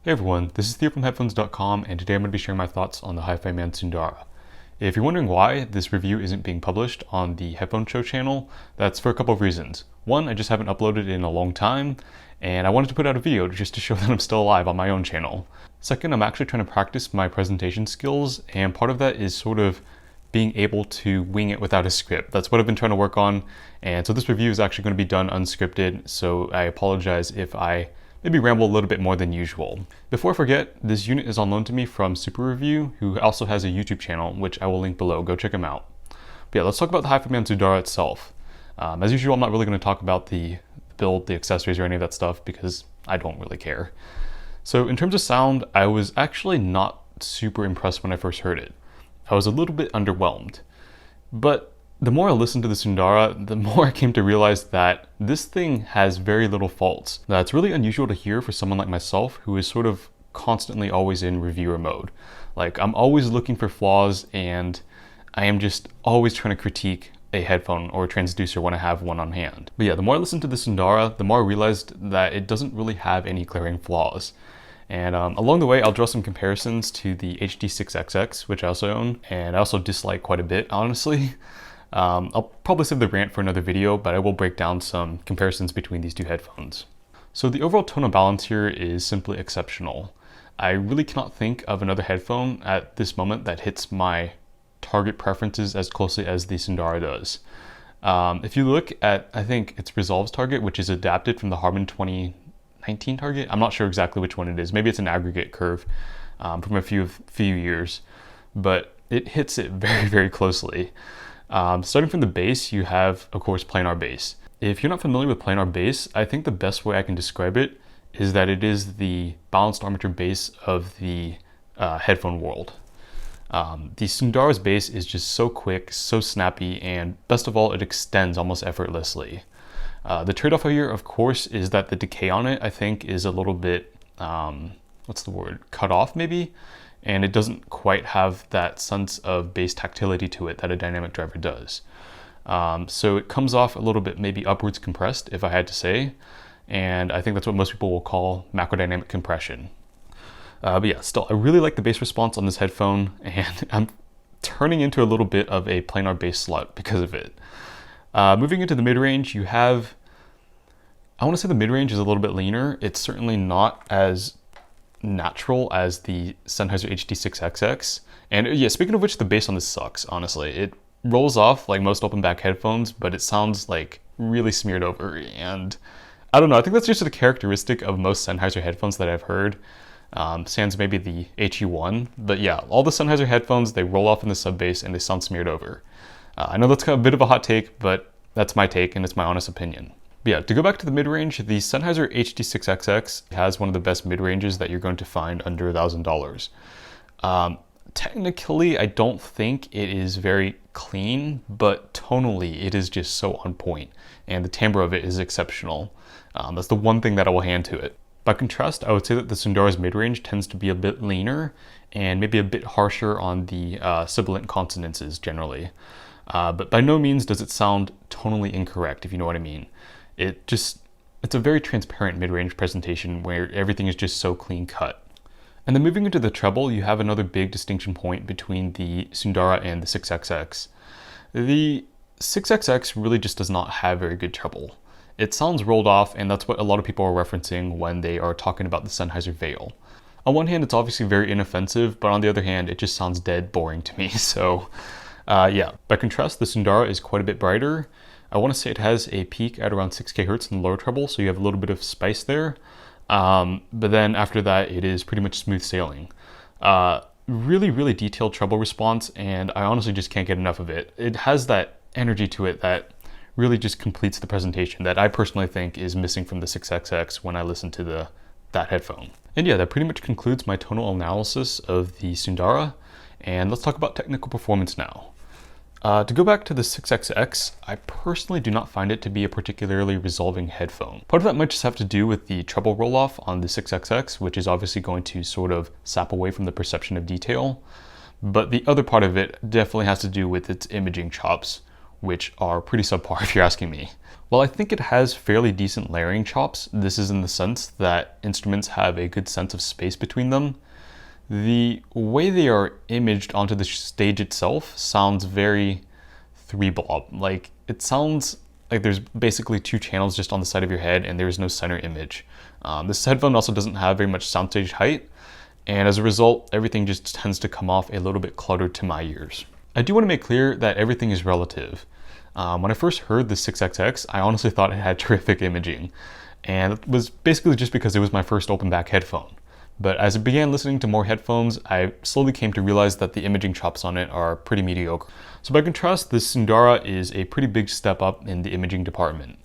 Hey everyone, this is Theo from headphones.com, and today I'm going to be sharing my thoughts on the HiFiMAN Sundara. If you're wondering why this review isn't being published on the Headphone Show channel, that's for a couple of reasons. One, I just haven't uploaded in a long time, and I wanted to put out a video just to show that I'm still alive on my own channel. Second, I'm actually trying to practice my presentation skills, and part of that is sort of being able to wing it without a script. That's what I've been trying to work on, and so this review is actually going to be done unscripted, so I apologize if I maybe ramble a little bit more than usual. Before I forget, this unit is on loan to me from Super Review, who also has a YouTube channel, which I will link below. Go check him out. But yeah, let's talk about the HiFiMAN Sundara itself. As usual, I'm not really going to talk about the build, the accessories, or any of that stuff because I don't really care. So in terms of sound, I was actually not super impressed when I first heard it. I was a little bit underwhelmed. But the more I listened to the Sundara, the more I came to realize that this thing has very little faults. That's really unusual to hear for someone like myself who is sort of constantly always in reviewer mode. Like, I'm always looking for flaws, and I am just always trying to critique a headphone or a transducer when I have one on hand. But yeah, the more I listened to the Sundara, the more I realized that it doesn't really have any glaring flaws. And along the way, I'll draw some comparisons to the HD6XX, which I also own, and I also dislike quite a bit, honestly. I'll probably save the rant for another video, but I will break down some comparisons between these two headphones. So the overall tone of balance here is simply exceptional. I really cannot think of another headphone at this moment that hits my target preferences as closely as the Sundara does. If you look at, I think it's Resolve's target, which is adapted from the Harman 2019 target. I'm not sure exactly which one it is. Maybe it's an aggregate curve from a few years, but it hits it very, very closely. Starting from the bass, you have, of course, planar bass. If you're not familiar with planar bass, I think the best way I can describe it is that it is the balanced armature bass of the headphone world. The Sundara's bass is just so quick, so snappy, and best of all, it extends almost effortlessly. The trade-off here, of course, is that the decay on it, I think, is a little bit, cut off maybe? And it doesn't quite have that sense of bass tactility to it that a dynamic driver does. So it comes off a little bit maybe upwards compressed, if I had to say, and I think that's what most people will call macrodynamic compression. But yeah, still, I really like the bass response on this headphone, and I'm turning into a little bit of a planar bass slut because of it. Moving into the mid-range, you have, I want to say the mid-range is a little bit leaner. It's certainly not as natural as the Sennheiser HD6XX. And yeah, speaking of which, the bass on this sucks, honestly. It rolls off like most open back headphones, but it sounds like really smeared over. And I don't know, I think that's just a characteristic of most Sennheiser headphones that I've heard. Sans maybe the HE1, but yeah, all the Sennheiser headphones, they roll off in the sub bass and they sound smeared over. I know that's kind of a bit of a hot take, but that's my take and it's my honest opinion. But yeah, to go back to the mid-range, the Sennheiser HD6XX has one of the best mid-ranges that you're going to find under $1,000. Technically, I don't think it is very clean, but tonally, it is just so on point, and the timbre of it is exceptional. That's the one thing that I will hand to it. By contrast, I would say that the Sundara's mid-range tends to be a bit leaner and maybe a bit harsher on the sibilant consonances generally. But by no means does it sound tonally incorrect, if you know what I mean. It's a very transparent mid-range presentation where everything is just so clean cut. And then moving into the treble, you have another big distinction point between the Sundara and the 6XX. The 6XX really just does not have very good treble. It sounds rolled off, and that's what a lot of people are referencing when they are talking about the Sennheiser Veil. On one hand, it's obviously very inoffensive, but on the other hand, it just sounds dead boring to me. So yeah, by contrast, the Sundara is quite a bit brighter. I want to say it has a peak at around 6 kHz in the lower treble, so you have a little bit of spice there. But then after that, it is pretty much smooth sailing. Really, really detailed treble response, and I honestly just can't get enough of it. It has that energy to it that really just completes the presentation that I personally think is missing from the 6XX when I listen to that headphone. And yeah, that pretty much concludes my tonal analysis of the Sundara, and let's talk about technical performance now. To go back to the 6XX, I personally do not find it to be a particularly resolving headphone. Part of that might just have to do with the treble roll-off on the 6XX, which is obviously going to sort of sap away from the perception of detail. But the other part of it definitely has to do with its imaging chops, which are pretty subpar if you're asking me. While I think it has fairly decent layering chops, this is in the sense that instruments have a good sense of space between them. The way they are imaged onto the stage itself sounds very 3-blob. Like, it sounds like there's basically 2 channels just on the side of your head and there is no center image. This headphone also doesn't have very much soundstage height, and as a result, everything just tends to come off a little bit cluttered to my ears. I do want to make clear that everything is relative. When I first heard the 6XX, I honestly thought it had terrific imaging, and it was basically just because it was my first open back headphone. But as I began listening to more headphones, I slowly came to realize that the imaging chops on it are pretty mediocre. So by contrast, the Sundara is a pretty big step up in the imaging department.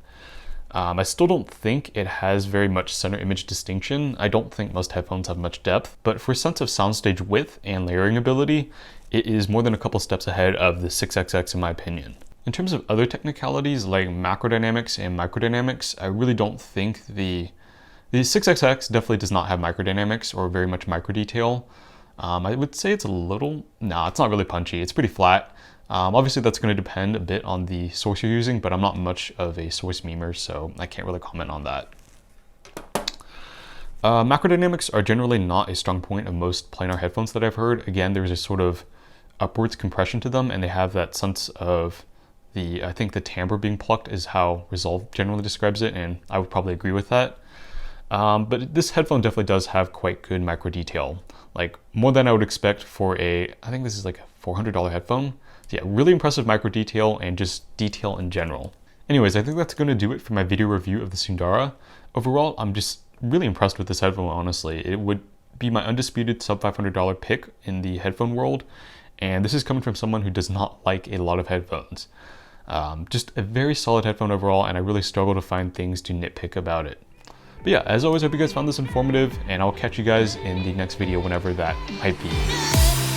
I still don't think it has very much center image distinction. I don't think most headphones have much depth, but for a sense of soundstage width and layering ability, it is more than a couple steps ahead of the 6XX in my opinion. In terms of other technicalities like macrodynamics and microdynamics, I really don't think the 6XX definitely does not have microdynamics or very much micro detail. I would say it's a little, it's not really punchy. It's pretty flat. Obviously that's going to depend a bit on the source you're using, but I'm not much of a source memer, so I can't really comment on that. Macrodynamics are generally not a strong point of most planar headphones that I've heard. Again, there's a sort of upwards compression to them, and they have that sense of I think the timbre being plucked is how Resolve generally describes it, and I would probably agree with that. But this headphone definitely does have quite good micro detail, like more than I would expect for I think this is like a $400 headphone. So yeah, really impressive micro detail and just detail in general. Anyways, I think that's going to do it for my video review of the Sundara. Overall, I'm just really impressed with this headphone, honestly. It would be my undisputed sub $500 pick in the headphone world, and this is coming from someone who does not like a lot of headphones. Just a very solid headphone overall, and I really struggle to find things to nitpick about it. But yeah, as always, I hope you guys found this informative, and I'll catch you guys in the next video whenever that might be.